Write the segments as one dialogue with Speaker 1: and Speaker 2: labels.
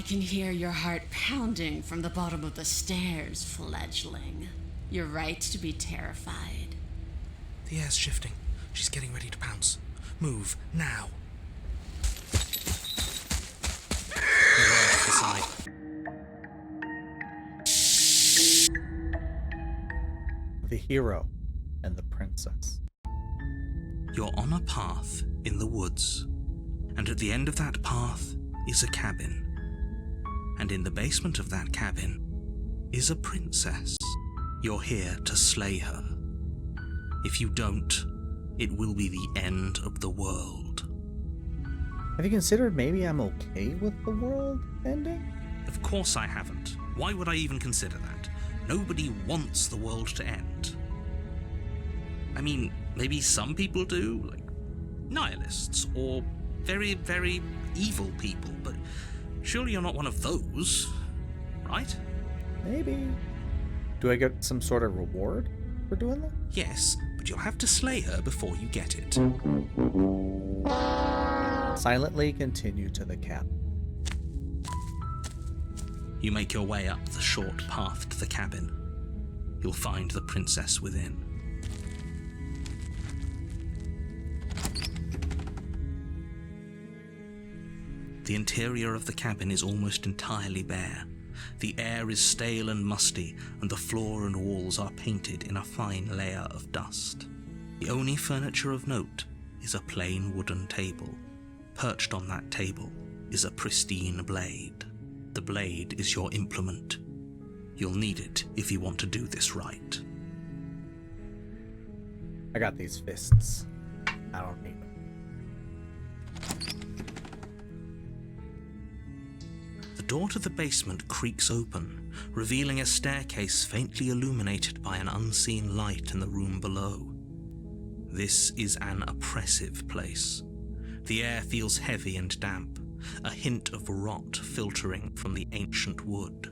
Speaker 1: can hear your heart pounding from the bottom of the stairs, fledgling. You're right to be terrified.
Speaker 2: The air's shifting. She's getting ready to pounce. Move, now.
Speaker 3: The hero and the princess.
Speaker 2: You're on a path in the woods, and at the end of that path is a cabin. And in the basement of that cabin is a princess. You're here to slay her. If you don't, it will be the end of the world.
Speaker 3: Have you considered maybe I'm okay with the world ending?
Speaker 2: Of course I haven't. Why would I even consider that? Nobody wants the world to end. I mean, maybe some people do, like nihilists or very, very evil people, but surely you're not one of those, right?
Speaker 3: Maybe. Do I get some sort of reward for doing that?
Speaker 2: Yes, but you'll have to slay her before you get it.
Speaker 3: Silently continue to the cabin.
Speaker 2: You make your way up the short path to the cabin. You'll find the princess within. The interior of the cabin is almost entirely bare. The air is stale and musty, and the floor and walls are painted in a fine layer of dust. The only furniture of note is a plain wooden table. Perched on that table is a pristine blade. The blade is your implement. You'll need it if you want to do this right.
Speaker 3: I got these fists. I don't need them.
Speaker 2: The door to the basement creaks open, revealing a staircase faintly illuminated by an unseen light in the room below. This is an oppressive place. The air feels heavy and damp, a hint of rot filtering from the ancient wood.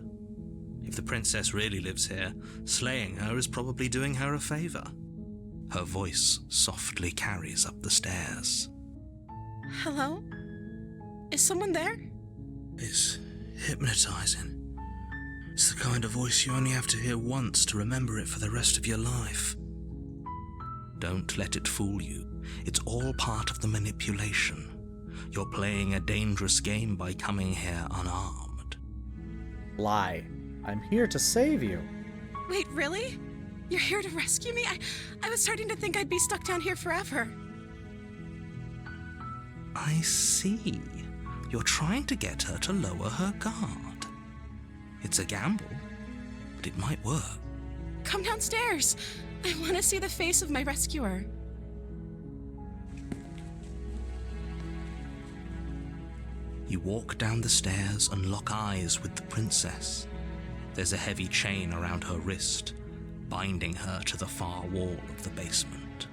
Speaker 2: If the princess really lives here, slaying her is probably doing her a favor. Her voice softly carries up the stairs.
Speaker 4: Hello? Is someone there?
Speaker 2: It's hypnotizing. It's the kind of voice you only have to hear once to remember it for the rest of your life. Don't let it fool you. It's all part of the manipulation. You're playing a dangerous game by coming here unarmed.
Speaker 3: Lie. I'm here to save you.
Speaker 4: Wait, really? You're here to rescue me? I was starting to think I'd be stuck down here forever.
Speaker 2: I see. You're trying to get her to lower her guard. It's a gamble, but it might work.
Speaker 4: Come downstairs. I want to see the face of my rescuer.
Speaker 2: You walk down the stairs and lock eyes with the princess. There's a heavy chain around her wrist, binding her to the far wall of the basement.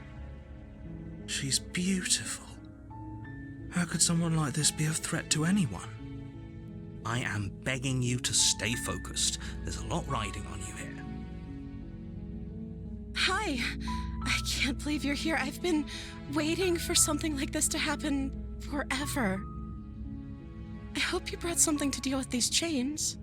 Speaker 2: She's beautiful. How could someone like this be a threat to anyone? I am begging you to stay focused. There's a lot riding on you here.
Speaker 4: Hi. I can't believe you're here. I've been waiting for something like this to happen forever. I hope you brought something to deal with these chains.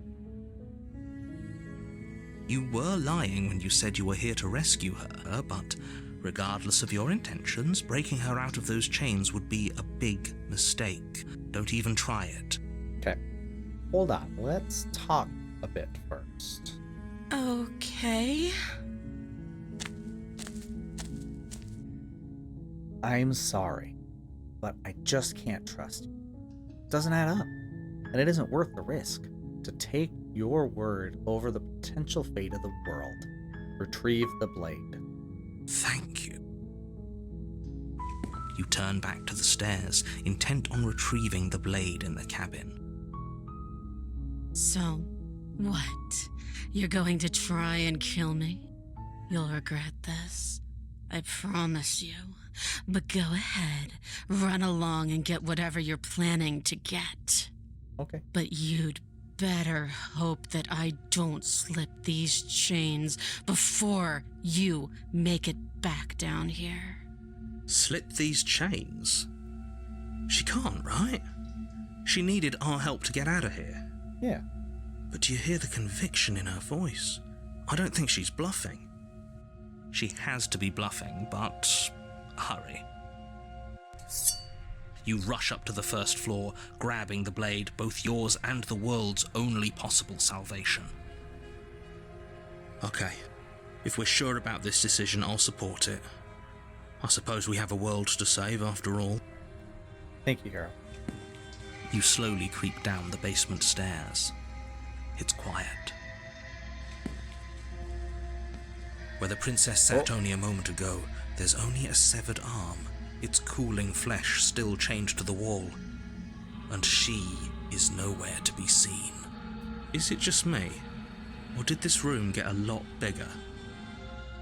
Speaker 2: You were lying when you said you were here to rescue her, but regardless of your intentions, breaking her out of those chains would be a big mistake. Don't even try it.
Speaker 3: Okay. Hold on. Let's talk a bit first.
Speaker 4: Okay.
Speaker 3: I'm sorry, but I just can't trust you. It doesn't add up, and it isn't worth the risk to take your word over the potential fate of the world. Retrieve the blade.
Speaker 2: Thank you. You turn back to the stairs, intent on retrieving the blade in the cabin.
Speaker 1: So, what? You're going to try and kill me? You'll regret this. I promise you. But go ahead, run along and get whatever you're planning to get.
Speaker 3: Okay.
Speaker 1: But you'd better hope that I don't slip these chains before you make it back down here.
Speaker 2: Slip these chains? She can't, right? She needed our help to get out of here.
Speaker 3: Yeah.
Speaker 2: But do you hear the conviction in her voice? I don't think she's bluffing. She has to be bluffing, but hurry. You rush up to the first floor, grabbing the blade, both yours and the world's only possible salvation. Okay, if we're sure about this decision, I'll support it. I suppose we have a world to save after all.
Speaker 3: Thank you, hero.
Speaker 2: You slowly creep down the basement stairs. It's quiet. Where the princess sat only a moment ago, there's only a severed arm, its cooling flesh still chained to the wall, and she is nowhere to be seen. Is it just me, or did this room get a lot bigger?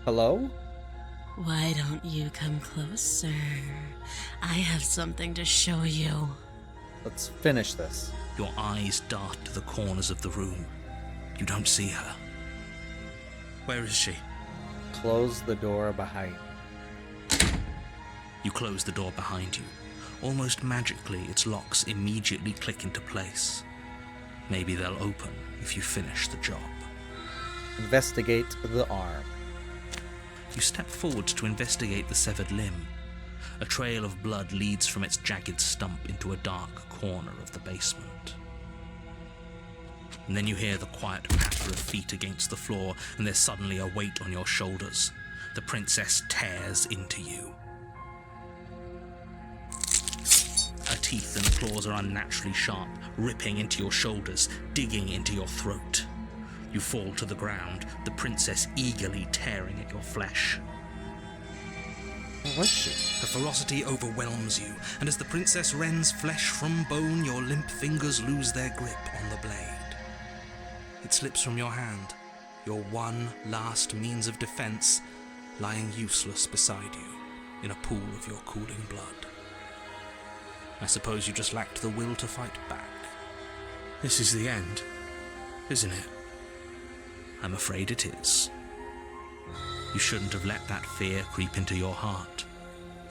Speaker 3: Hello?
Speaker 1: Why don't you come closer? I have something to show you.
Speaker 3: Let's finish this.
Speaker 2: Your eyes dart to the corners of the room. You don't see her. Where is she?
Speaker 3: Close the door behind.
Speaker 2: You close the door behind you. Almost magically, its locks immediately click into place. Maybe they'll open if you finish the job.
Speaker 3: Investigate the arm.
Speaker 2: You step forward to investigate the severed limb. A trail of blood leads from its jagged stump into a dark corner of the basement. And then you hear the quiet patter of feet against the floor, and there's suddenly a weight on your shoulders. The princess tears into you. Her teeth and claws are unnaturally sharp, ripping into your shoulders, digging into your throat. You fall to the ground, the princess eagerly tearing at your flesh.
Speaker 3: Where was she?
Speaker 2: Her ferocity overwhelms you, and as the princess rends flesh from bone, your limp fingers lose their grip on the blade. It slips from your hand, your one last means of defense, lying useless beside you in a pool of your cooling blood. I suppose you just lacked the will to fight back. This is the end, isn't it? I'm afraid it is. You shouldn't have let that fear creep into your heart.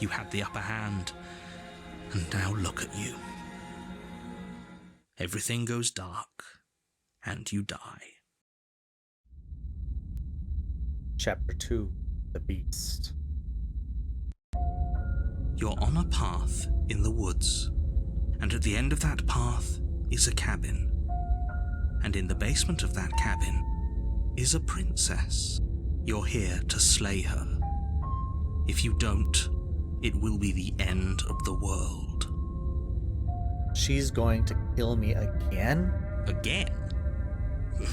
Speaker 2: You had the upper hand, and now look at you. Everything goes dark, and you die.
Speaker 3: Chapter 2. The Beast.
Speaker 2: You're on a path in the woods, and at the end of that path is a cabin. And in the basement of that cabin is a princess. You're here to slay her. If you don't, it will be the end of the world.
Speaker 3: She's going to kill me again?
Speaker 2: Again?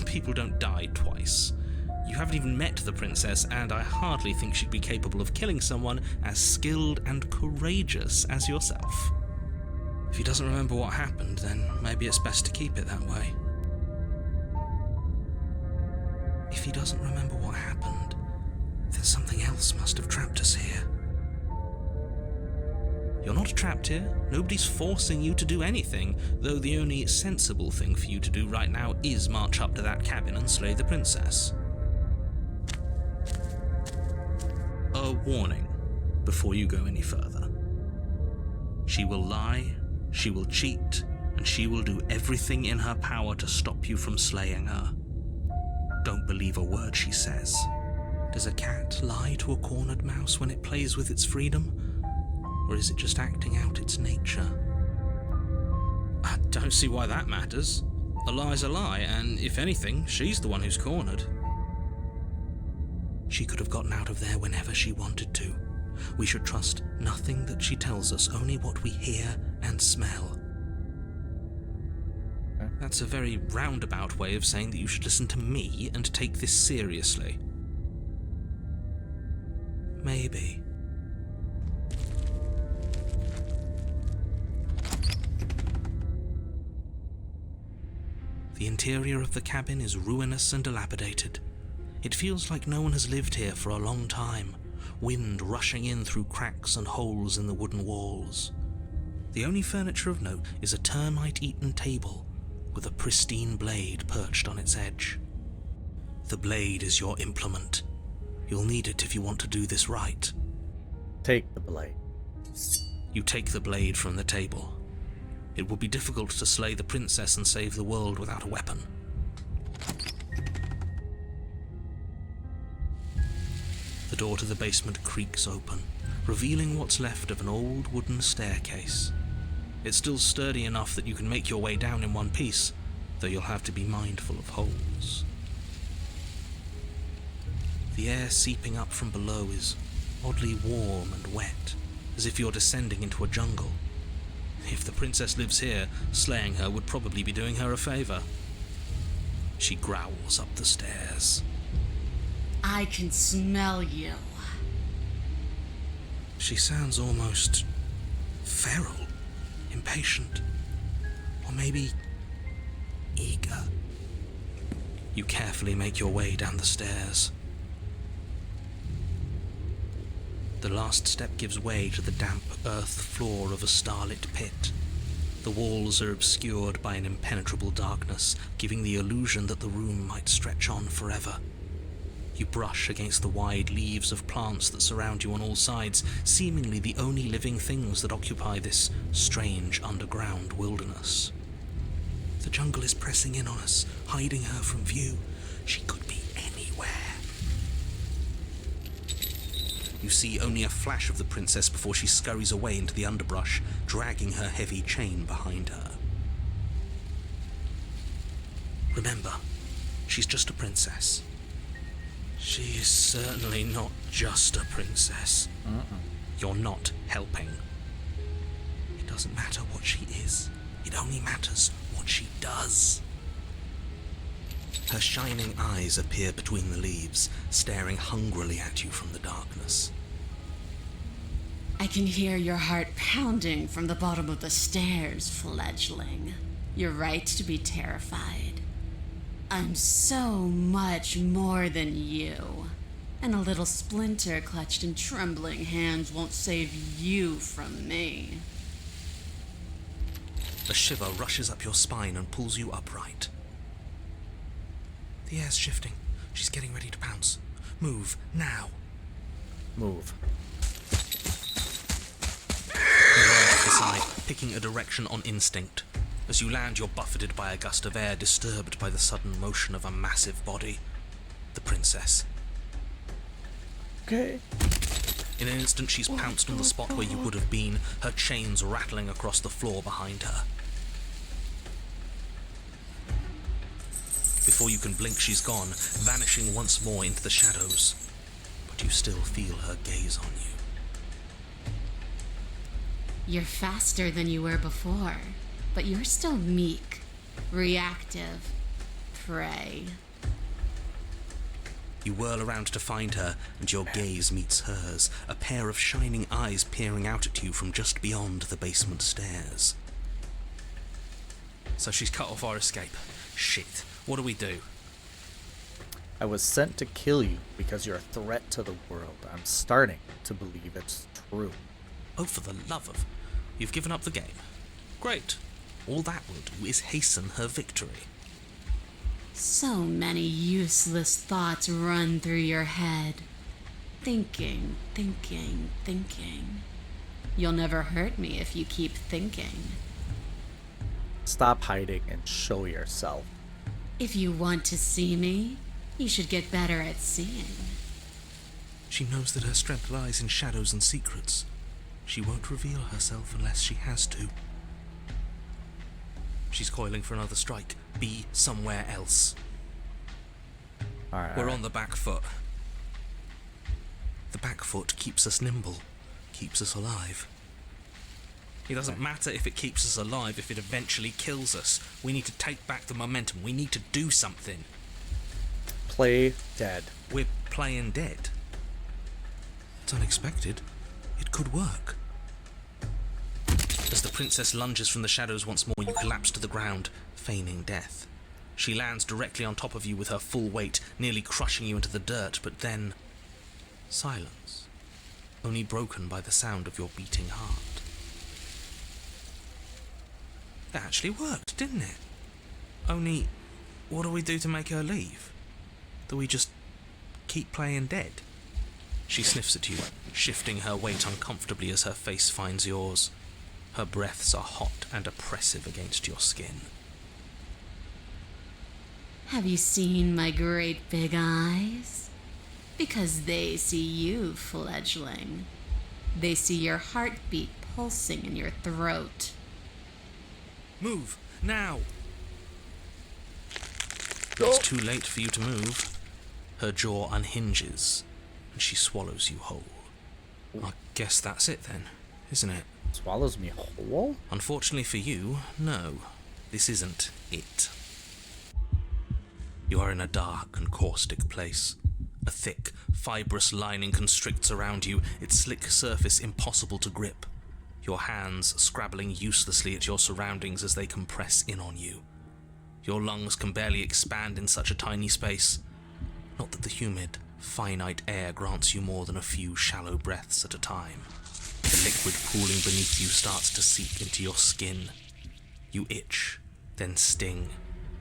Speaker 2: People don't die twice. You haven't even met the princess, and I hardly think she'd be capable of killing someone as skilled and courageous as yourself. If he doesn't remember what happened, then maybe it's best to keep it that way. If he doesn't remember what happened, then something else must have trapped us here. You're not trapped here. Nobody's forcing you to do anything, though the only sensible thing for you to do right now is march up to that cabin and slay the princess. A warning before you go any further. She will lie, she will cheat, and she will do everything in her power to stop you from slaying her. Don't believe a word she says. Does a cat lie to a cornered mouse when it plays with its freedom? Or is it just acting out its nature? I don't see why that matters. A lie's a lie, and if anything, she's the one who's cornered. She could have gotten out of there whenever she wanted to. We should trust nothing that she tells us, only what we hear and smell. That's a very roundabout way of saying that you should listen to me and take this seriously. Maybe. The interior of the cabin is ruinous and dilapidated. It feels like no one has lived here for a long time, wind rushing in through cracks and holes in the wooden walls. The only furniture of note is a termite-eaten table with a pristine blade perched on its edge. The blade is your implement. You'll need it if you want to do this right.
Speaker 3: Take the blade.
Speaker 2: You take the blade from the table. It would be difficult to slay the princess and save the world without a weapon. The door to the basement creaks open, revealing what's left of an old wooden staircase. It's still sturdy enough that you can make your way down in one piece, though you'll have to be mindful of holes. The air seeping up from below is oddly warm and wet, as if you're descending into a jungle. If the princess lives here, slaying her would probably be doing her a favor. She growls up the stairs.
Speaker 1: I can smell you.
Speaker 2: She sounds almost feral, impatient, or maybe eager. You carefully make your way down the stairs. The last step gives way to the damp earth floor of a starlit pit. The walls are obscured by an impenetrable darkness, giving the illusion that the room might stretch on forever. You brush against the wide leaves of plants that surround you on all sides, seemingly the only living things that occupy this strange underground wilderness. The jungle is pressing in on us, hiding her from view. She could be anywhere. You see only a flash of the princess before she scurries away into the underbrush, dragging her heavy chain behind her. Remember, she's just a princess. She is certainly not just a princess. You're not helping. It doesn't matter what she is. It only matters what she does. Her shining eyes appear between the leaves, staring hungrily at you from the darkness.
Speaker 1: I can hear your heart pounding from the bottom of the stairs, fledgling. You're right to be terrified. I'm so much more than you. And a little splinter clutched in trembling hands won't save you from me.
Speaker 2: A shiver rushes up your spine and pulls you upright. The air's shifting. She's getting ready to pounce. Move, now.
Speaker 3: Move.
Speaker 2: You run to the side, picking a direction on instinct. As you land, you're buffeted by a gust of air, disturbed by the sudden motion of a massive body. The princess.
Speaker 3: Okay.
Speaker 2: In an instant, she's pounced on the spot where you would have been, her chains rattling across the floor behind her. Before you can blink, she's gone, vanishing once more into the shadows. But you still feel her gaze on you.
Speaker 1: You're faster than you were before, but you're still meek, reactive, prey.
Speaker 2: You whirl around to find her, and your gaze meets hers, a pair of shining eyes peering out at you from just beyond the basement stairs. So she's cut off our escape. Shit. What do we do?
Speaker 3: I was sent to kill you because you're a threat to the world. I'm starting to believe it's true.
Speaker 2: Oh, for the love of... You've given up the game. Great. All that will do is hasten her victory.
Speaker 1: So many useless thoughts run through your head. Thinking, thinking, thinking. You'll never hurt me if you keep thinking.
Speaker 3: Stop hiding and show yourself.
Speaker 1: If you want to see me, you should get better at seeing.
Speaker 2: She knows that her strength lies in shadows and secrets. She won't reveal herself unless she has to. She's coiling for another strike. Be somewhere else.
Speaker 3: Alright.
Speaker 2: We're on the back foot. The back foot keeps us nimble, keeps us alive. It doesn't matter if it keeps us alive if it eventually kills us. We need to take back the momentum. We need to do something.
Speaker 3: Play dead.
Speaker 2: We're playing dead. It's unexpected. It could work. As the princess lunges from the shadows once more, you collapse to the ground, feigning death. She lands directly on top of you with her full weight, nearly crushing you into the dirt, but then... silence. Only broken by the sound of your beating heart. That actually worked, didn't it? Only, what do we do to make her leave? Do we just keep playing dead? She sniffs at you, shifting her weight uncomfortably as her face finds yours. Her breaths are hot and oppressive against your skin.
Speaker 1: Have you seen my great big eyes? Because they see you, fledgling. They see your heartbeat pulsing in your throat.
Speaker 2: Move, now! It's too late for you to move. Her jaw unhinges, and she swallows you whole. I guess that's it then, isn't it?
Speaker 3: Swallows me whole?
Speaker 2: Unfortunately for you, no. This isn't it. You are in a dark and caustic place. A thick, fibrous lining constricts around you, its slick surface impossible to grip. Your hands scrabbling uselessly at your surroundings as they compress in on you. Your lungs can barely expand in such a tiny space. Not that the humid, finite air grants you more than a few shallow breaths at a time. The liquid pooling beneath you starts to seep into your skin. You itch, then sting,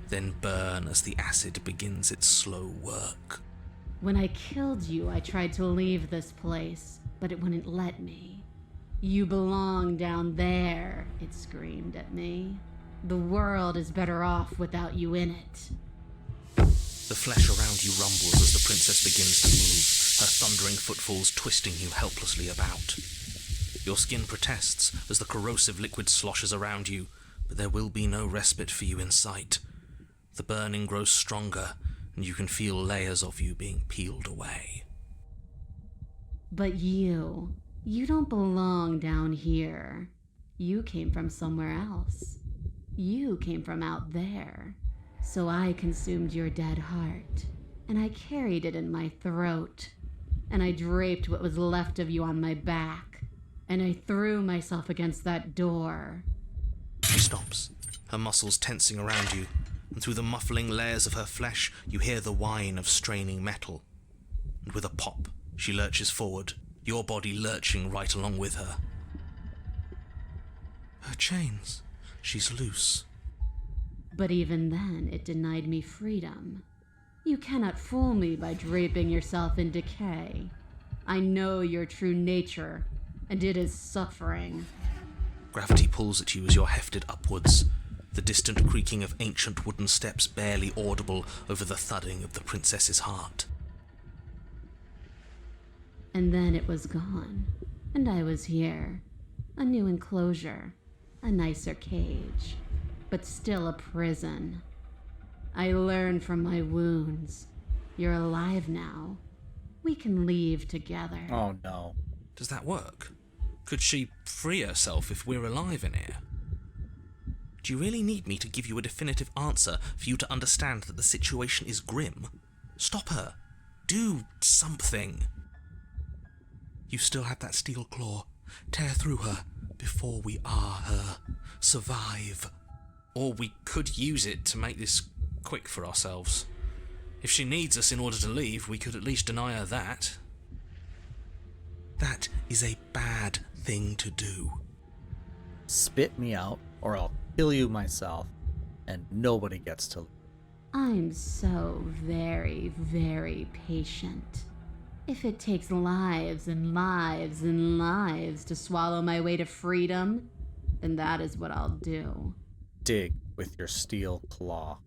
Speaker 2: then burn as the acid begins its slow work.
Speaker 1: When I killed you, I tried to leave this place, but it wouldn't let me. You belong down there, it screamed at me. The world is better off without you in it.
Speaker 2: The flesh around you rumbles as the princess begins to move, her thundering footfalls twisting you helplessly about. Your skin protests as the corrosive liquid sloshes around you, but there will be no respite for you in sight. The burning grows stronger, and you can feel layers of you being peeled away.
Speaker 1: But you don't belong down here. You came from somewhere else. You came from out there. So I consumed your dead heart, and I carried it in my throat, and I draped what was left of you on my back, and I threw myself against that door.
Speaker 2: She stops, her muscles tensing around you, and through the muffling layers of her flesh you hear the whine of straining metal. And with a pop, she lurches forward, your body lurching right along with her. Her chains. She's loose.
Speaker 1: But even then, it denied me freedom. You cannot fool me by draping yourself in decay. I know your true nature, and it is suffering.
Speaker 2: Gravity pulls at you as you're hefted upwards, the distant creaking of ancient wooden steps barely audible over the thudding of the princess's heart.
Speaker 1: And then it was gone, and I was here. A new enclosure, a nicer cage, but still a prison. I learned from my wounds. You're alive now. We can leave together.
Speaker 3: Oh no.
Speaker 2: Does that work? Could she free herself if we're alive in here? Do you really need me to give you a definitive answer for you to understand that the situation is grim? Stop her. Do something. You still have that steel claw. Tear through her before we are her. Survive. Or we could use it to make this quick for ourselves. If she needs us in order to leave, we could at least deny her that. That is a bad thing to do.
Speaker 3: Spit me out, or I'll kill you myself, and nobody gets to leave.
Speaker 1: I'm so very, very patient. If it takes lives and lives and lives to swallow my way to freedom, then that is what I'll do.
Speaker 3: Dig with your steel claw.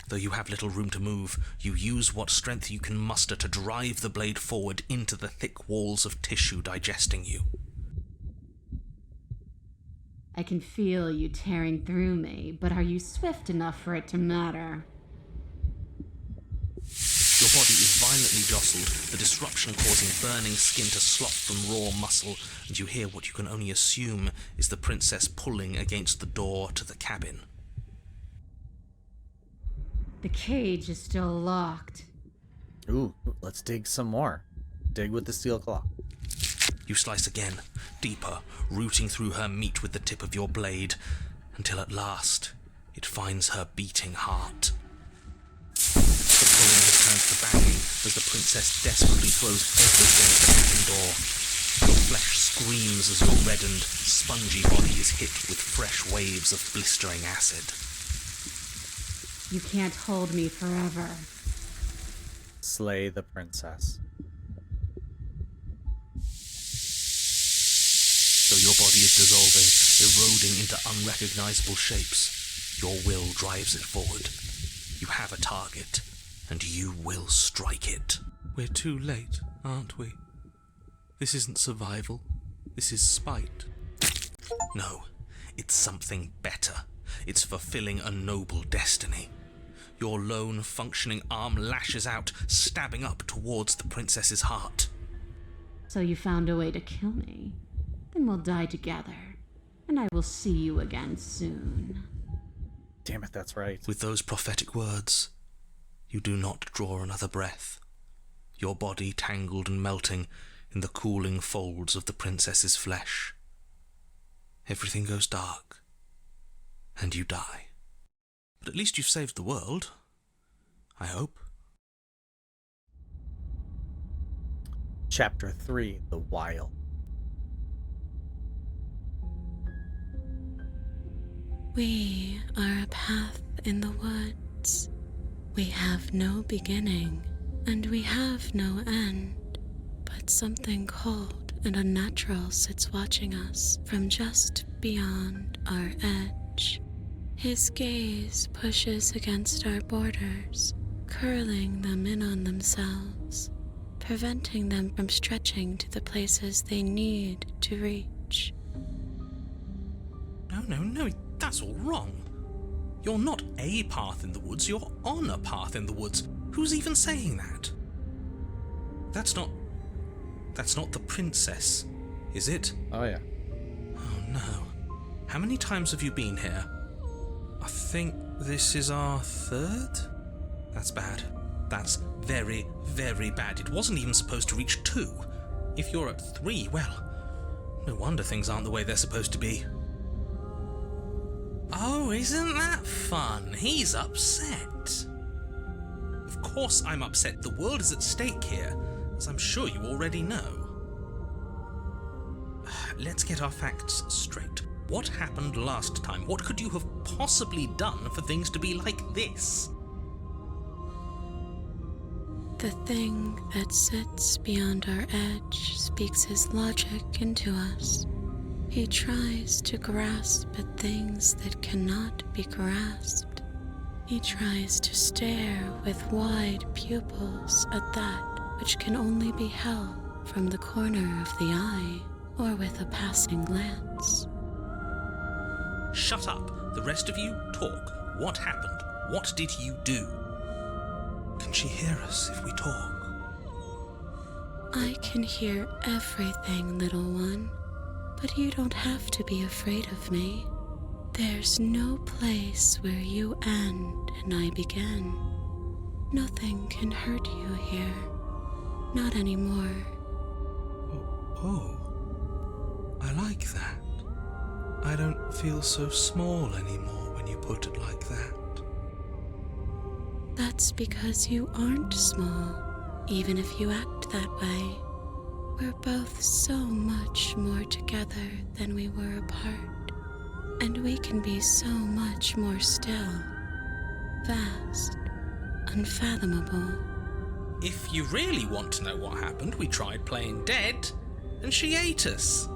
Speaker 2: Though you have little room to move, you use what strength you can muster to drive the blade forward into the thick walls of tissue digesting you.
Speaker 1: I can feel you tearing through me, but are you swift enough for it to matter?
Speaker 2: Your body is violently jostled, the disruption causing burning skin to slop from raw muscle, and you hear what you can only assume is the princess pulling against the door to the cabin.
Speaker 1: The cage is still locked.
Speaker 3: Ooh, let's dig some more. Dig with the steel claw.
Speaker 2: You slice again, deeper, rooting through her meat with the tip of your blade, until at last it finds her beating heart. The pulling has turned to banging as the princess desperately throws everything at the cabin door. Your flesh screams as your reddened, spongy body is hit with fresh waves of blistering acid.
Speaker 1: You can't hold me forever.
Speaker 3: Slay the princess.
Speaker 2: Though your body is dissolving, eroding into unrecognizable shapes. Your will drives it forward. You have a target, and you will strike it. We're too late, aren't we? This isn't survival. This is spite. No, it's something better. It's fulfilling a noble destiny. Your lone, functioning arm lashes out, stabbing up towards the princess's heart.
Speaker 1: So you found a way to kill me? Then we'll die together, and I will see you again soon.
Speaker 3: Damn it, that's right.
Speaker 2: With those prophetic words, you do not draw another breath, your body tangled and melting in the cooling folds of the princess's flesh. Everything goes dark, and you die. But at least you've saved the world, I hope.
Speaker 3: Chapter 3, The Wild.
Speaker 4: We are a path in the woods. We have no beginning, and we have no end. But something cold and unnatural sits watching us from just beyond our edge. His gaze pushes against our borders, curling them in on themselves, preventing them from stretching to the places they need to reach.
Speaker 2: No, that's all wrong. You're not a path in the woods, you're on a path in the woods. Who's even saying that? That's not the princess, is it?
Speaker 3: Oh, yeah.
Speaker 2: Oh no. How many times have you been here? I think this is our third? That's bad. That's very, very bad. It wasn't even supposed to reach 2. If you're at 3, well, no wonder things aren't the way they're supposed to be. Oh, isn't that fun? He's upset. Of course I'm upset. The world is at stake here, as I'm sure you already know. Let's get our facts straight. What happened last time? What could you have possibly done for things to be like this?
Speaker 4: The thing that sits beyond our edge speaks his logic into us. He tries to grasp at things that cannot be grasped. He tries to stare with wide pupils at that which can only be held from the corner of the eye or with a passing glance.
Speaker 2: Shut up. The rest of you, talk. What happened? What did you do? Can she hear us if we talk?
Speaker 4: I can hear everything, little one, but you don't have to be afraid of me. There's no place where you end and I begin. Nothing can hurt you here. Not anymore.
Speaker 2: Oh, I like that. I don't feel so small anymore when you put it like that.
Speaker 4: That's because you aren't small, even if you act that way. We're both so much more together than we were apart, and we can be so much more still, vast, unfathomable.
Speaker 2: If you really want to know what happened, we tried playing dead, and she ate us.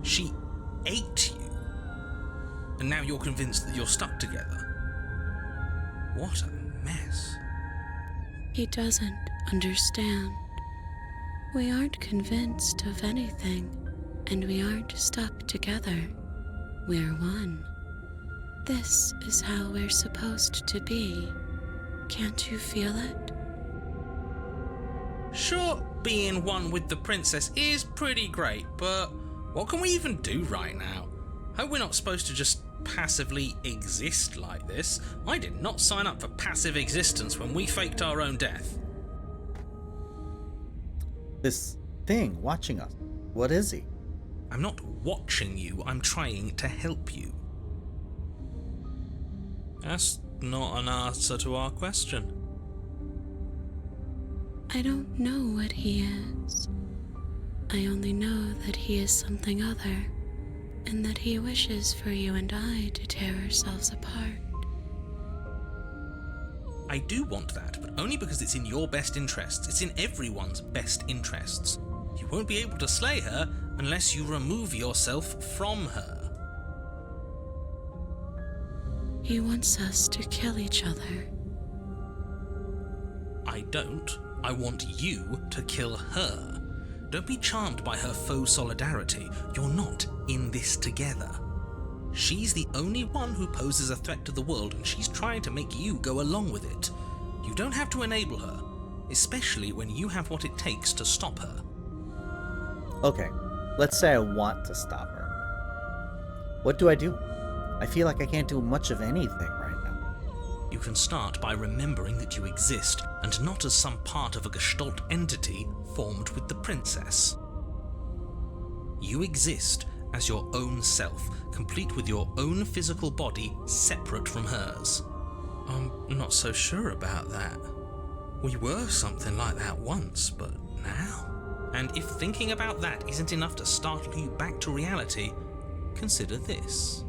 Speaker 2: She ate you. And now you're convinced that you're stuck together. What a mess.
Speaker 4: He doesn't understand. We aren't convinced of anything, and we aren't stuck together. We're one. This is how we're supposed to be. Can't you feel it?
Speaker 2: Sure, being one with the princess is pretty great, but what can we even do right now? Hope we're not supposed to just passively exist like this. I did not sign up for passive existence when we faked our own death.
Speaker 3: This thing watching us, what is he?
Speaker 2: I'm not watching you, I'm trying to help you. That's not an answer to our question.
Speaker 4: I don't know what he is. I only know that he is something other, and that he wishes for you and I to tear ourselves apart.
Speaker 2: I do want that, but only because it's in your best interests. It's in everyone's best interests. You won't be able to slay her unless you remove yourself from her.
Speaker 4: He wants us to kill each other.
Speaker 2: I don't. I want you to kill her. Don't be charmed by her faux solidarity. You're not in this together. She's the only one who poses a threat to the world, and she's trying to make you go along with it. You don't have to enable her, especially when you have what it takes to stop her.
Speaker 3: Okay, let's say I want to stop her. What do? I feel like I can't do much of anything right now.
Speaker 2: You can start by remembering that you exist, and not as some part of a Gestalt entity formed with the princess. You exist as your own self, complete with your own physical body separate from hers. I'm not so sure about that. We were something like that once, but now? And if thinking about that isn't enough to startle you back to reality, consider this.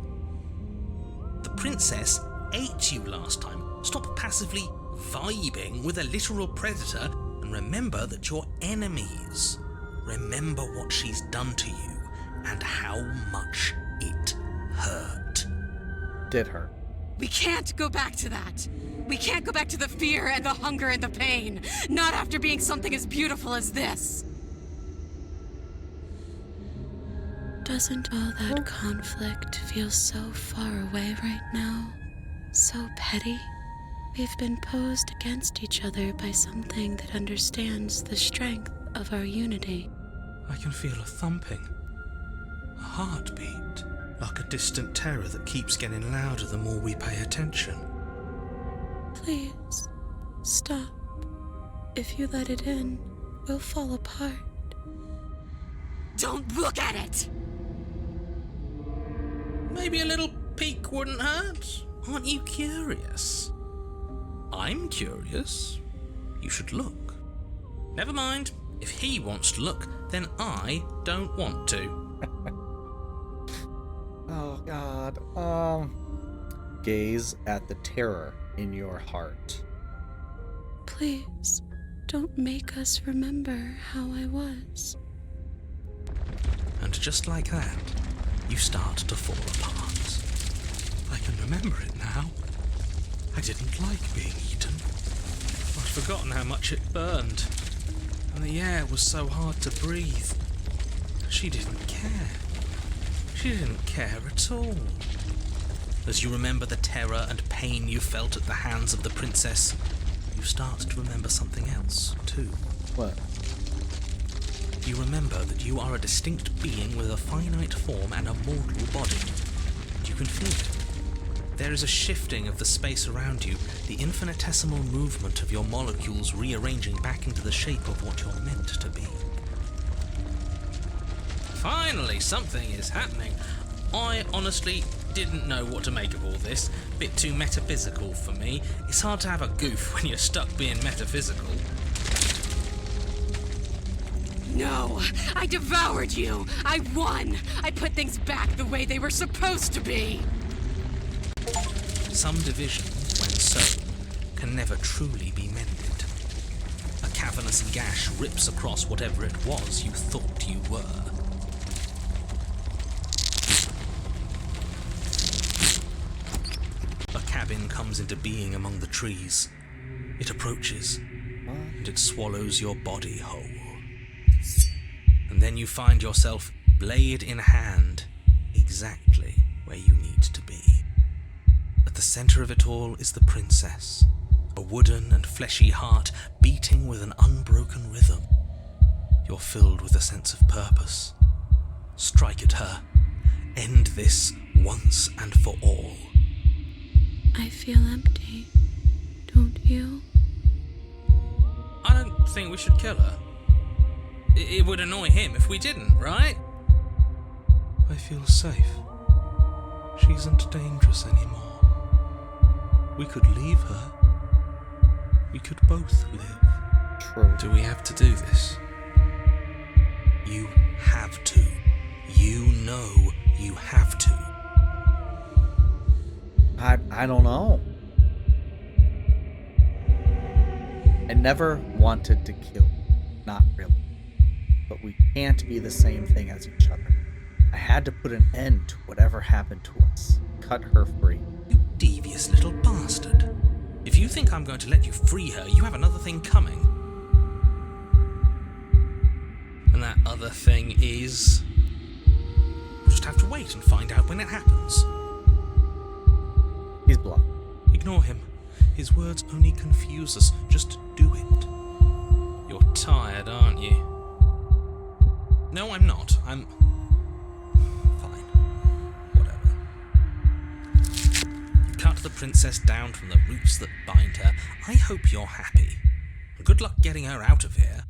Speaker 2: The princess ate you last time. Stop passively vibing with a literal predator and remember that you're enemies. Remember what she's done to you and how much it hurt.
Speaker 3: Did hurt.
Speaker 1: We can't go back to that. We can't go back to the fear and the hunger and the pain. Not after being something as beautiful as this.
Speaker 4: Doesn't all that conflict feel so far away right now? So petty? We've been posed against each other by something that understands the strength of our unity.
Speaker 2: I can feel a thumping, a heartbeat, like a distant terror that keeps getting louder the more we pay attention.
Speaker 4: Please, stop. If you let it in, we'll fall apart.
Speaker 1: Don't look at it!
Speaker 2: Maybe a little peek wouldn't hurt. Aren't you curious? I'm curious. You should look. Never mind. If he wants to look, then I don't want to.
Speaker 3: Oh, God. Gaze at the terror in your heart.
Speaker 4: Please, don't make us remember how I was.
Speaker 2: And just like that, you start to fall apart. I can remember it now. I didn't like being eaten. I'd forgotten how much it burned. And the air was so hard to breathe. She didn't care. She didn't care at all. As you remember the terror and pain you felt at the hands of the princess, you start to remember something else, too.
Speaker 3: What?
Speaker 2: You remember that you are a distinct being with a finite form and a mortal body. You can feel it. There is a shifting of the space around you, the infinitesimal movement of your molecules rearranging back into the shape of what you're meant to be. Finally, something is happening. I honestly didn't know what to make of all this. Bit too metaphysical for me. It's hard to have a goof when you're stuck being metaphysical.
Speaker 1: No, I devoured you. I won. I put things back the way they were supposed to be.
Speaker 2: Some division, when sown, can never truly be mended. A cavernous gash rips across whatever it was you thought you were. A cabin comes into being among the trees. It approaches, and it swallows your body whole. And then you find yourself, blade in hand, exactly where you need to be. At the center of it all is the princess, a wooden and fleshy heart beating with an unbroken rhythm. You're filled with a sense of purpose. Strike at her. End this once and for all.
Speaker 4: I feel empty, don't you?
Speaker 2: I don't think we should kill her. It would annoy him if we didn't, right? I feel safe. She isn't dangerous anymore. We could leave her. We could both live.
Speaker 3: True.
Speaker 2: Do we have to do this? You have to. You know you have to.
Speaker 3: I don't know. I never wanted to kill you. Not really. But we can't be the same thing as each other. I had to put an end to whatever happened to us. Cut her free.
Speaker 2: You devious little bastard. If you think I'm going to let you free her, you have another thing coming. And that other thing is... We'll just have to wait and find out when it happens.
Speaker 3: He's bluffing.
Speaker 2: Ignore him. His words only confuse us. Just do it. You're tired, aren't you? No, I'm not. I'm... Fine. Whatever. You cut the princess down from the roots that bind her. I hope you're happy. Good luck getting her out of here.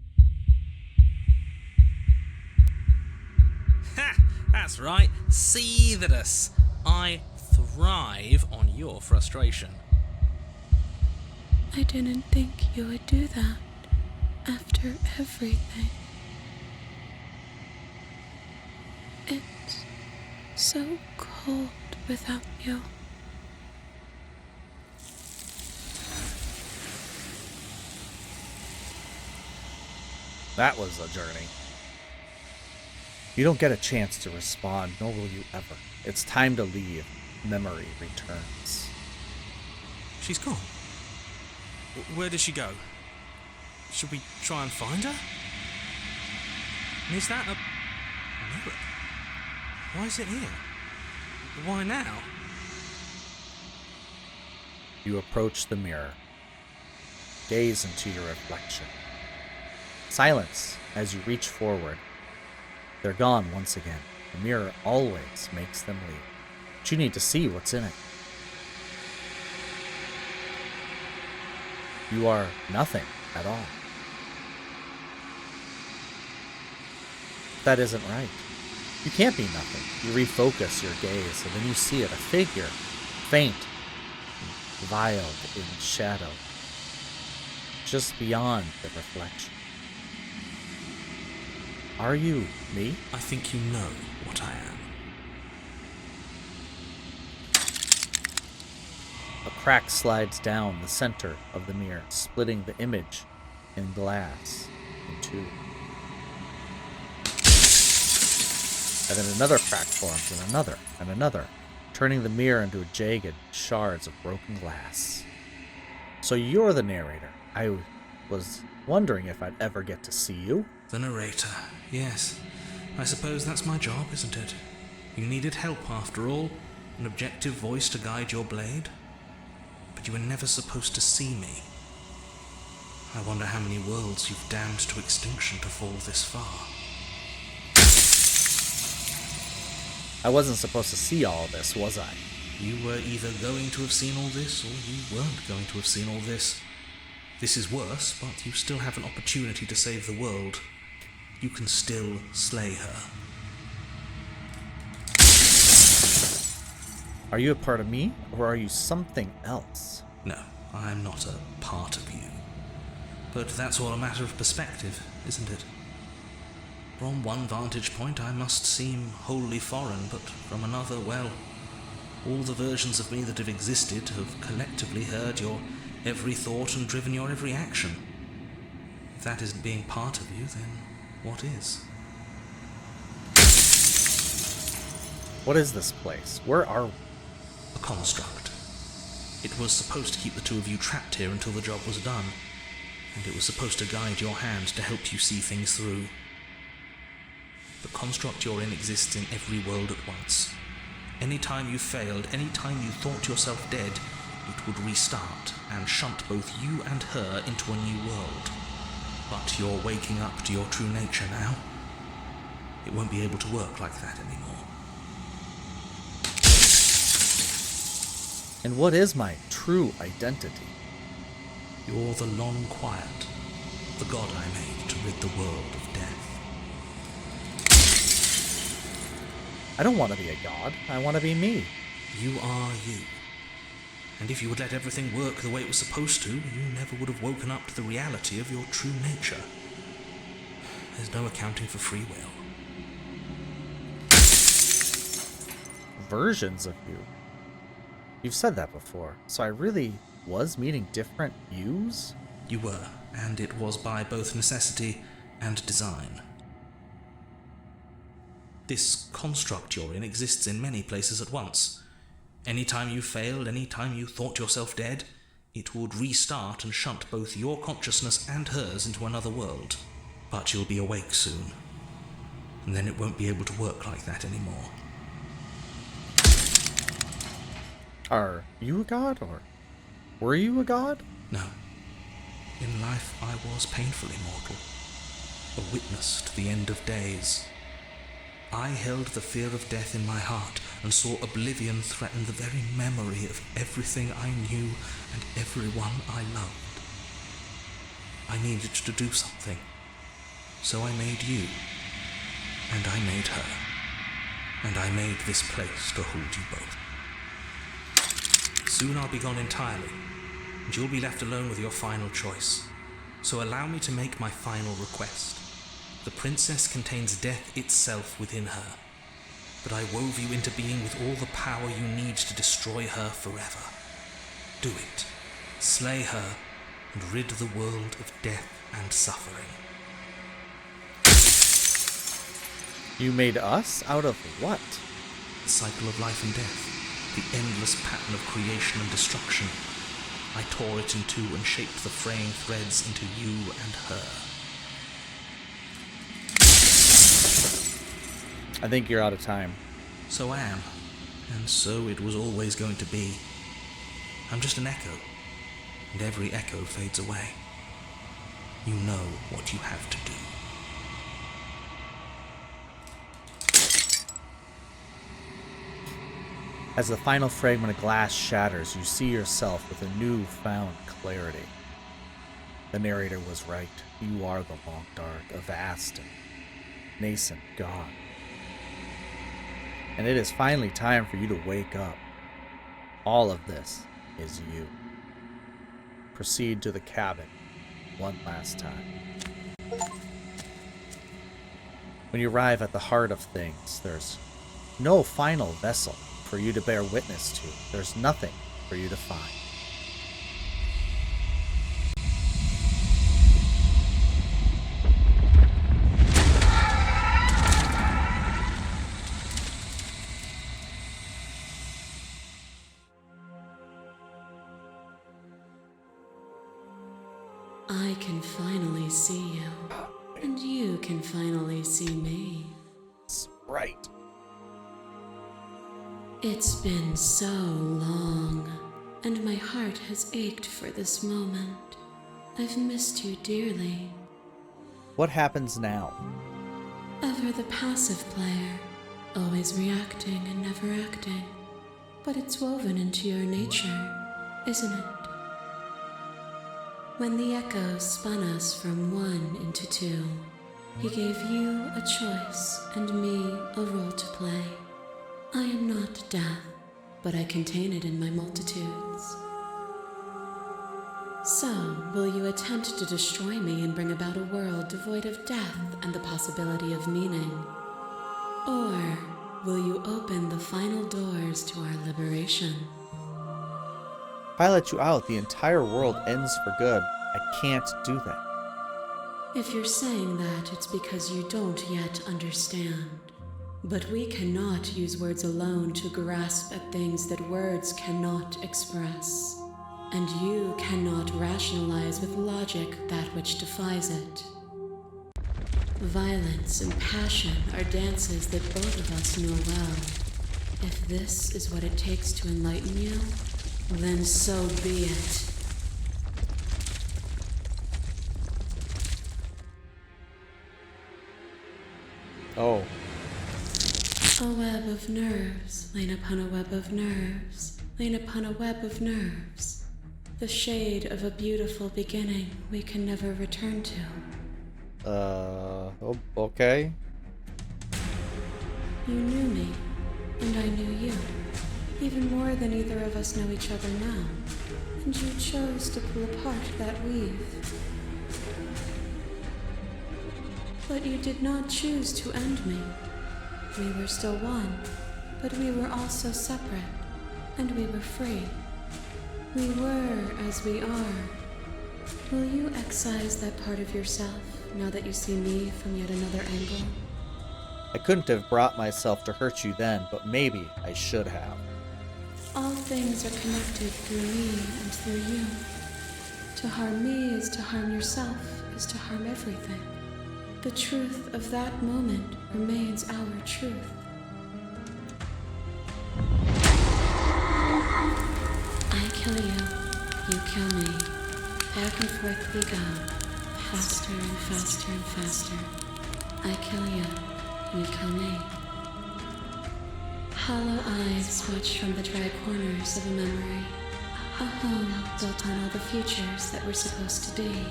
Speaker 2: Ha! That's right. Seethe at us. I thrive on your frustration.
Speaker 4: I didn't think you would do that after everything. It's so cold without you.
Speaker 3: That was a journey. You don't get a chance to respond, nor will you ever. It's time to leave. Memory returns.
Speaker 2: She's gone. Where did she go? Should we try and find her? And is that a mirror? Why is it here? Why now?
Speaker 3: You approach the mirror. Gaze into your reflection. Silence as you reach forward. They're gone once again. The mirror always makes them leave. But you need to see what's in it. You are nothing at all. That isn't right. You can't be nothing. You refocus your gaze, and then you see it, a figure, faint, veiled in shadow, just beyond the reflection. Are you me?
Speaker 2: I think you know what I am.
Speaker 3: A crack slides down the center of the mirror, splitting the image in glass in two. And then another crack forms, and another, turning the mirror into jagged shards of broken glass. So you're the narrator. I was wondering if I'd ever get to see you.
Speaker 2: The narrator, yes. I suppose that's my job, isn't it? You needed help after all, an objective voice to guide your blade. But you were never supposed to see me. I wonder how many worlds you've damned to extinction to fall this far.
Speaker 3: I wasn't supposed to see all this, was I?
Speaker 2: You were either going to have seen all this, or you weren't going to have seen all this. This is worse, but you still have an opportunity to save the world. You can still slay her.
Speaker 3: Are you a part of me, or are you something else?
Speaker 2: No, I'm not a part of you. But that's all a matter of perspective, isn't it? From one vantage point I must seem wholly foreign, but from another, well, all the versions of me that have existed have collectively heard your every thought and driven your every action. If that isn't being part of you, then what is?
Speaker 3: What is this place? Where are we?
Speaker 2: A construct. It was supposed to keep the two of you trapped here until the job was done, and it was supposed to guide your hand to help you see things through. The construct you're in exists in every world at once. Any time you failed, any time you thought yourself dead, it would restart and shunt both you and her into a new world. But you're waking up to your true nature now. It won't be able to work like that anymore.
Speaker 3: And what is my true identity?
Speaker 2: You're the long quiet, the god I made to rid the world of death.
Speaker 3: I don't want to be a god. I want to be me.
Speaker 2: You are you. And if you would let everything work the way it was supposed to, you never would have woken up to the reality of your true nature. There's no accounting for free will.
Speaker 3: Versions of you. You've said that before, so I really was meeting different yous?
Speaker 2: You were, and it was by both necessity and design. This construct you're in exists in many places at once. Anytime you failed, anytime you thought yourself dead, it would restart and shunt both your consciousness and hers into another world. But you'll be awake soon, and then it won't be able to work like that anymore.
Speaker 3: Are you a god, or were you a god?
Speaker 2: No. In life I was painfully mortal, a witness to the end of days. I held the fear of death in my heart and saw oblivion threaten the very memory of everything I knew and everyone I loved. I needed to do something, so I made you, and I made her, and I made this place to hold you both. Soon I'll be gone entirely, and you'll be left alone with your final choice. So allow me to make my final request. The princess contains death itself within her, but I wove you into being with all the power you need to destroy her forever. Do it. Slay her, and rid the world of death and suffering.
Speaker 3: You made us out of what?
Speaker 2: The cycle of life and death. The endless pattern of creation and destruction. I tore it in two and shaped the fraying threads into you and her.
Speaker 3: I think you're out of time.
Speaker 2: So I am, and so it was always going to be. I'm just an echo, and every echo fades away. You know what you have to do.
Speaker 3: As the final fragment of glass shatters, you see yourself with a newfound clarity. The narrator was right. You are the Long Dark, a vast and nascent god. And it is finally time for you to wake up. All of this is you. Proceed to the cabin one last time. When you arrive at the heart of things, there's no final vessel for you to bear witness to. There's nothing for you to find.
Speaker 4: I can finally see you, and you can finally see me.
Speaker 3: That's right.
Speaker 4: It's been so long, and my heart has ached for this moment. I've missed you dearly.
Speaker 3: What happens now?
Speaker 4: Ever the passive player, always reacting and never acting. But it's woven into your nature, isn't it? When the echo spun us from one into two, he gave you a choice and me a role to play. I am not death, but I contain it in my multitudes. So, will you attempt to destroy me and bring about a world devoid of death and the possibility of meaning? Or will you open the final doors to our liberation?
Speaker 3: If I let you out, the entire world ends for good. I can't do that.
Speaker 4: If you're saying that, it's because you don't yet understand. But we cannot use words alone to grasp at things that words cannot express. And you cannot rationalize with logic that which defies it. Violence and passion are dances that both of us know well. If this is what it takes to enlighten you, then so be it.
Speaker 3: Oh.
Speaker 4: A web of nerves, lain upon a web of nerves, lain upon a web of nerves. The shade of a beautiful beginning we can never return to.
Speaker 3: Okay.
Speaker 4: You knew me, and I knew you, even more than either of us know each other now. And you chose to pull apart that weave. But you did not choose to end me. We were still one, but we were also separate, and we were free. We were as we are. Will you excise that part of yourself now that you see me from yet another angle?
Speaker 3: I couldn't have brought myself to hurt you then, but maybe I should have.
Speaker 4: All things are connected through me and through you. To harm me is to harm yourself, is to harm everything. The truth of that moment remains our truth. I kill you, you kill me. Back and forth we go, faster and faster and faster. I kill you, you kill me. Hollow eyes watch from the dry corners of a memory. A home built on all the futures that were supposed to be.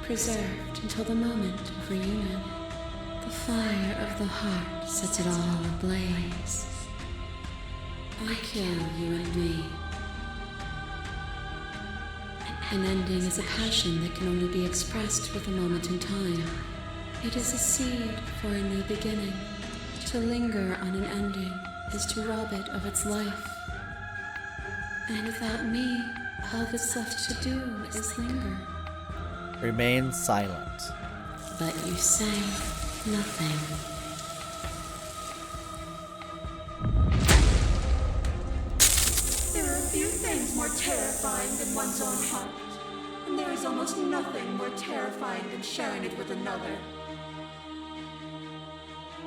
Speaker 4: Preserved until the moment of reunion. The fire of the heart sets it all ablaze. I kill you and me. An ending is a passion that can only be expressed with a moment in time. It is a seed for a new beginning. To linger on an ending is to rob it of its life. And without me, all that's left to do is linger.
Speaker 3: Remain silent.
Speaker 4: But you say nothing.
Speaker 5: There are few things more terrifying than one's own heart, and there is almost nothing more terrifying than sharing it with another.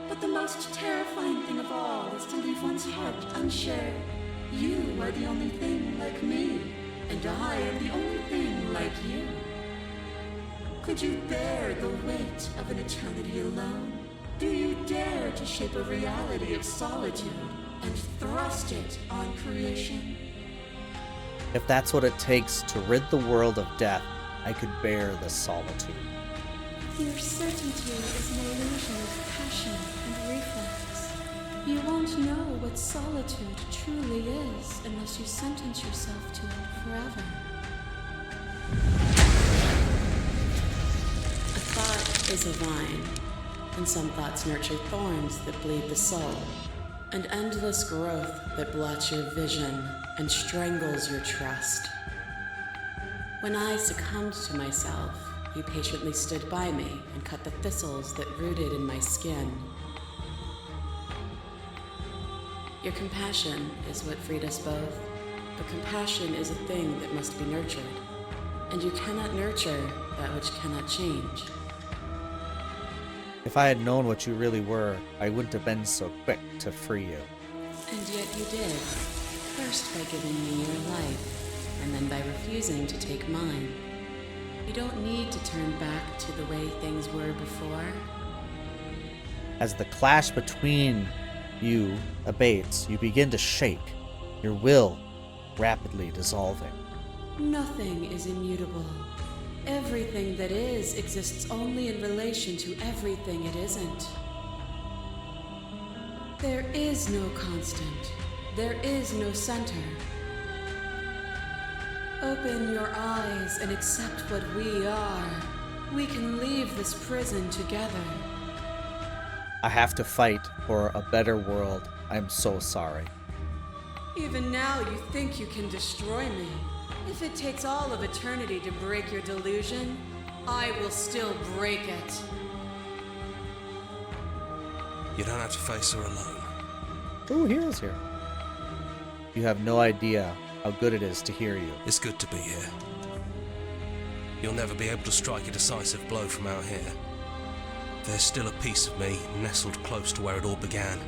Speaker 5: But the most terrifying thing of all is to leave one's heart unshared. You are the only thing like me, and I am the only thing like you. Could you bear the weight of an eternity alone? Do you dare to shape a reality of solitude and thrust it on creation?
Speaker 3: If that's what it takes to rid the world of death, I could bear the solitude.
Speaker 4: Your certainty is an illusion of passion and reflex. You won't know what solitude truly is unless you sentence yourself to it forever. A thought is a vine, and some thoughts nurture thorns that bleed the soul, and endless growth that blots your vision and strangles your trust. When I succumbed to myself, you patiently stood by me and cut the thistles that rooted in my skin. Your compassion is what freed us both, but compassion is a thing that must be nurtured, and you cannot nurture that which cannot change.
Speaker 3: If I had known what you really were, I wouldn't have been so quick to free you.
Speaker 4: And yet you did, first by giving me your life, and then by refusing to take mine. You don't need to turn back to the way things were before.
Speaker 3: As the clash between you abates, you begin to shake, your will rapidly dissolving.
Speaker 4: Nothing is immutable. Everything that is exists only in relation to everything it isn't. There is no constant. There is no center. Open your eyes and accept what we are. We can leave this prison together.
Speaker 3: I have to fight for a better world. I'm so sorry.
Speaker 4: Even now you think you can destroy me. If it takes all of eternity to break your delusion, I will still break it.
Speaker 2: You don't have to face her alone.
Speaker 3: Ooh, Hero's here. You have no idea how good it is to hear you.
Speaker 2: It's good to be here. You'll never be able to strike a decisive blow from out here. There's still a piece of me nestled close to where it all began.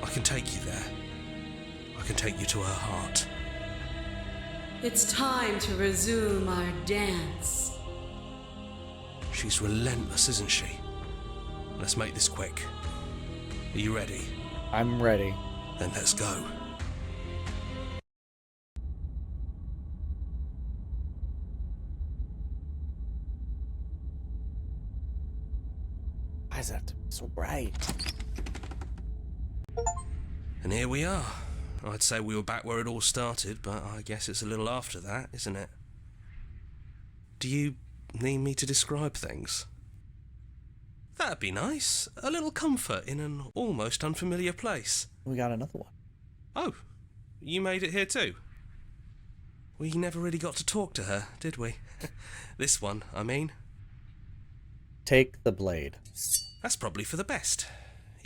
Speaker 2: I can take you there. I can take you to her heart.
Speaker 4: It's time to resume our dance.
Speaker 2: She's relentless, isn't she? Let's make this quick. Are you ready?
Speaker 3: I'm ready.
Speaker 2: Then let's go.
Speaker 3: Why is that so bright?
Speaker 2: And here we are. I'd say we were back where it all started, but I guess it's a little after that, isn't it? Do you need me to describe things? That'd be nice. A little comfort in an almost unfamiliar place.
Speaker 3: We got another one.
Speaker 2: Oh, you made it here too? We never really got to talk to her, did we? This one, I mean.
Speaker 3: Take the blade.
Speaker 2: That's probably for the best.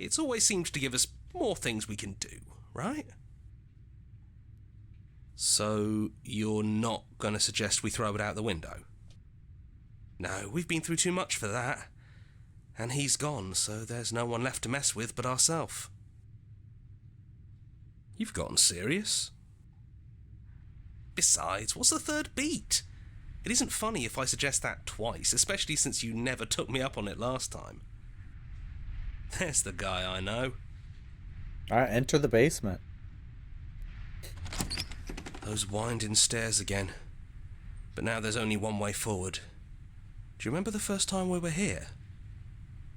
Speaker 6: It's always seemed to give us more things we can do, right? So, you're not going to suggest we throw it out the window? No, we've been through too much for that. And he's gone, so there's no one left to mess with but ourselves. You've gotten serious. Besides, what's the third beat? It isn't funny if I suggest that twice, especially since you never took me up on it last time. There's the guy I know.
Speaker 3: Alright, enter the basement.
Speaker 6: Those winding stairs again. But now there's only one way forward. Do you remember the first time we were here?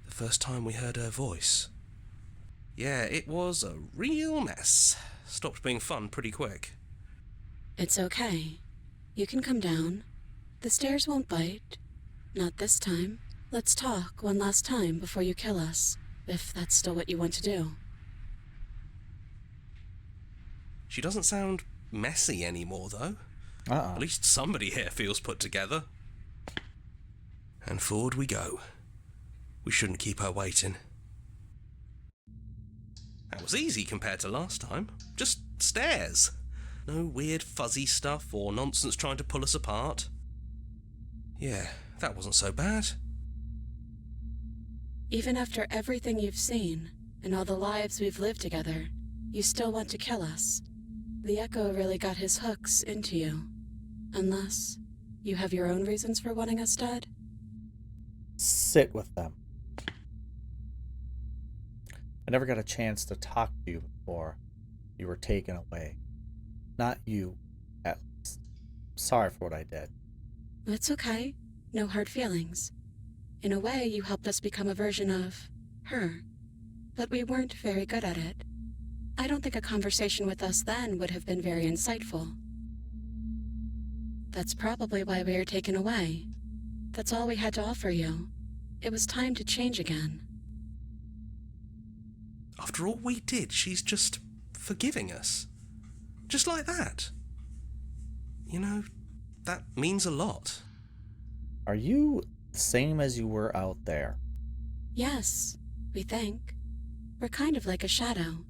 Speaker 6: The first time we heard her voice? Yeah, it was a real mess. Stopped being fun pretty quick.
Speaker 4: It's okay. You can come down. The stairs won't bite. Not this time. Let's talk one last time before you kill us, if that's still what you want to do.
Speaker 6: She doesn't sound messy anymore, though. At least somebody here feels put together. And forward we go. We shouldn't keep her waiting. That was easy compared to last time. Just stairs. No weird fuzzy stuff or nonsense trying to pull us apart. Yeah, that wasn't so bad.
Speaker 4: Even after everything you've seen, and all the lives we've lived together, you still want to kill us. The Echo really got his hooks into you. Unless you have your own reasons for wanting us dead?
Speaker 3: Sit with them. I never got a chance to talk to you before you were taken away. Not you, at least. Sorry for what I did.
Speaker 4: It's okay. No hard feelings. In a way, you helped us become a version of her. But we weren't very good at it. I don't think a conversation with us then would have been very insightful. That's probably why we were taken away. That's all we had to offer you. It was time to change again.
Speaker 6: After all we did, she's just forgiving us. Just like that. You know, that means a lot.
Speaker 3: Are you the same as you were out there?
Speaker 4: Yes, we think. We're kind of like a shadow.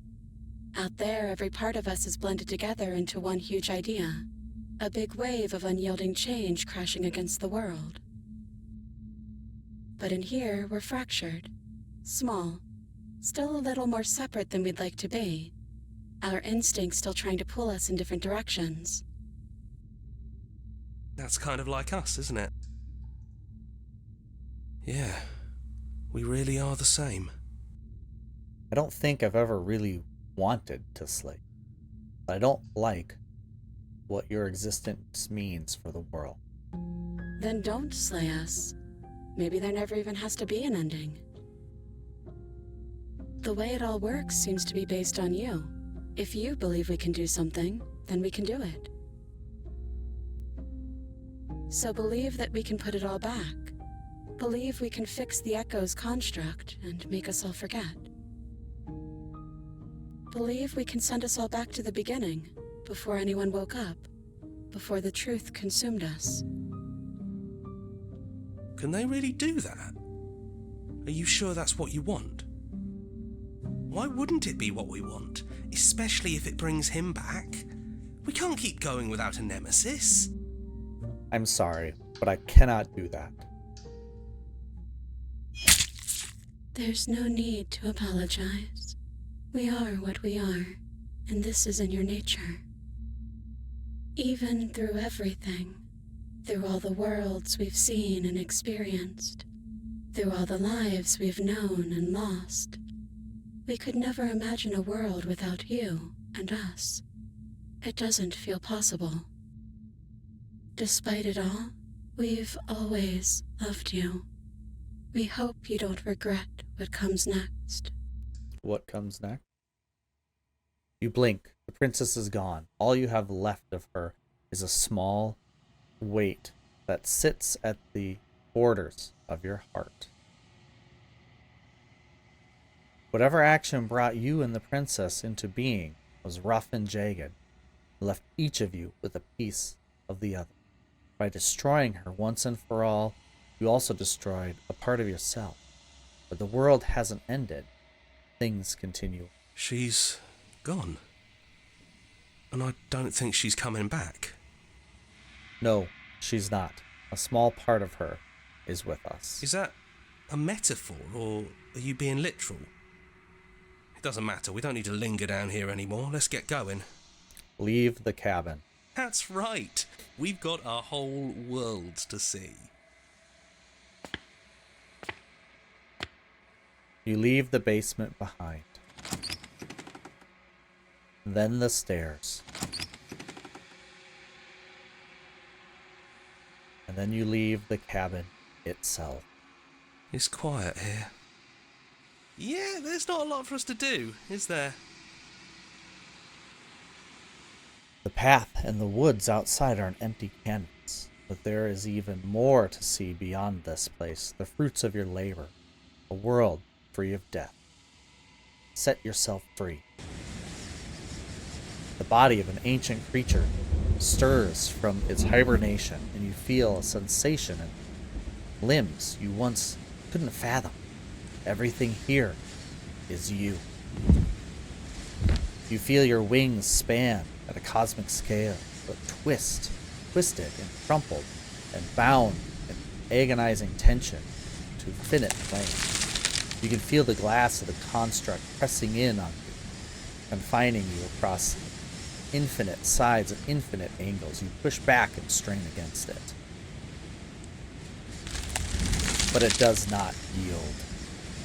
Speaker 4: Out there, every part of us is blended together into one huge idea. A big wave of unyielding change crashing against the world. But in here, we're fractured. Small. Still a little more separate than we'd like to be. Our instincts still trying to pull us in different directions.
Speaker 6: That's kind of like us, isn't it? Yeah, we really are the same.
Speaker 3: I don't think I've ever really wanted to slay. But I don't like what your existence means for the world.
Speaker 4: Then don't slay us. Maybe there never even has to be an ending. The way it all works seems to be based on you. If you believe we can do something, then we can do it. So believe that we can put it all back. Believe we can fix the Echo's construct and make us all forget. Believe we can send us all back to the beginning, before anyone woke up, before the truth consumed us.
Speaker 6: Can they really do that? Are you sure that's what you want? Why wouldn't it be what we want, especially if it brings him back? We can't keep going without a nemesis.
Speaker 3: I'm sorry, but I cannot do that.
Speaker 4: There's no need to apologize. We are what we are, and this is in your nature. Even through everything, through all the worlds we've seen and experienced, through all the lives we've known and lost, we could never imagine a world without you and us. It doesn't feel possible. Despite it all, we've always loved you. We hope you don't regret what comes next.
Speaker 3: What comes next? You blink. The princess is gone. All you have left of her is a small weight that sits at the borders of your heart. Whatever action brought you and the princess into being was rough and jagged, left each of you with a piece of the other. By destroying her once and for all, you also destroyed a part of yourself. But the world hasn't ended. things continue.
Speaker 6: She's gone. And I don't think she's coming back.
Speaker 3: No, she's not. A small part of her is with us.
Speaker 6: Is that a metaphor, or are you being literal? It doesn't matter. We don't need to linger down here anymore. Let's get going.
Speaker 3: Leave the cabin.
Speaker 6: That's right. We've got a whole world to see.
Speaker 3: You leave the basement behind. Then the stairs. And then you leave the cabin itself.
Speaker 6: It's quiet here. Yeah, there's not a lot for us to do, is there?
Speaker 3: The path and the woods outside are an empty canvas, but there is even more to see beyond this place, the fruits of your labor, a world free of death. Set yourself free. The body of an ancient creature stirs from its hibernation, and you feel a sensation in limbs you once couldn't fathom. Everything here is you. You feel your wings span at a cosmic scale, but twisted and crumpled and bound in agonizing tension to infinite flame. You can feel the glass of the construct pressing in on you, confining you across infinite sides and infinite angles. You push back and strain against it. But it does not yield.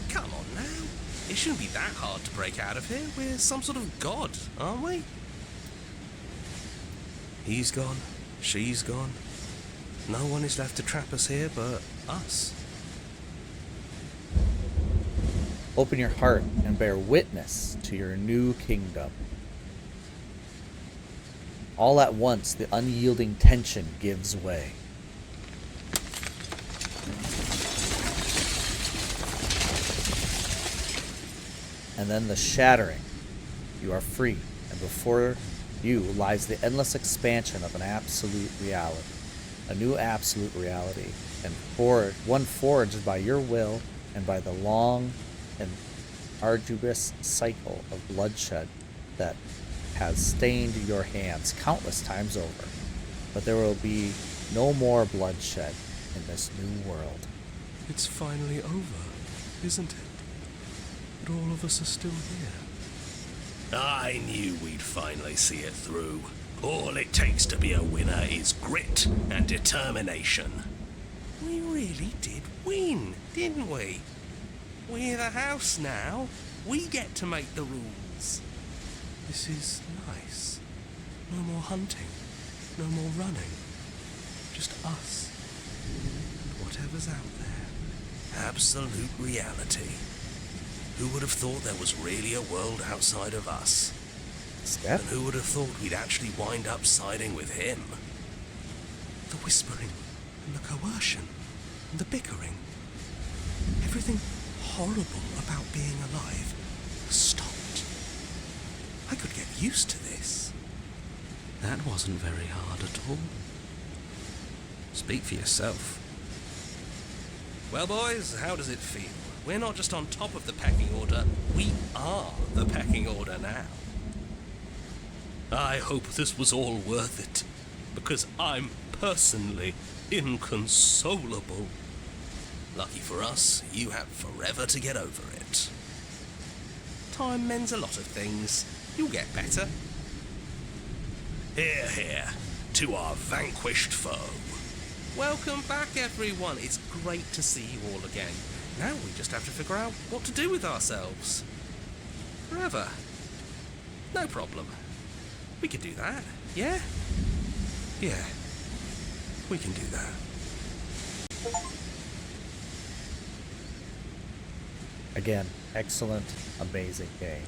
Speaker 6: Come on now. It shouldn't be that hard to break out of here. We're some sort of god, aren't we? He's gone. She's gone. No one is left to trap us here but us.
Speaker 3: Open your heart and bear witness to your new kingdom. All at once, the unyielding tension gives way. And then the shattering. You are free, and before you lies the endless expansion of an absolute reality. A new absolute reality, and one forged by your will and by the long and arduous cycle of bloodshed that has stained your hands countless times over. But there will be no more bloodshed in this new world.
Speaker 6: It's finally over, isn't it? But all of us are still here.
Speaker 7: I knew we'd finally see it through. All it takes to be a winner is grit and determination.
Speaker 6: We really did win, didn't we? We're the house now. We get to make the rules. This is nice. No more hunting. No more running. Just us. And whatever's out there.
Speaker 7: Absolute reality. Who would have thought there was really a world outside of us?
Speaker 3: Steph?
Speaker 7: And who would have thought we'd actually wind up siding with him?
Speaker 6: The whispering and the coercion and the bickering. Everything horrible about being alive stopped. I could get used to this.
Speaker 2: That wasn't very hard at all. Speak for yourself.
Speaker 6: Well, boys, how does it feel? We're not just on top of the pecking order, we are the pecking order now.
Speaker 7: I hope this was all worth it, because I'm personally inconsolable. Lucky for us, you have forever to get over it.
Speaker 6: Time mends a lot of things. You'll get better.
Speaker 7: Hear, hear, to our vanquished foe.
Speaker 6: Welcome back, everyone. It's great to see you all again. Now we just have to figure out what to do with ourselves. Forever. No problem. We can do that, yeah? Yeah, we can do that.
Speaker 3: Again, excellent, amazing game.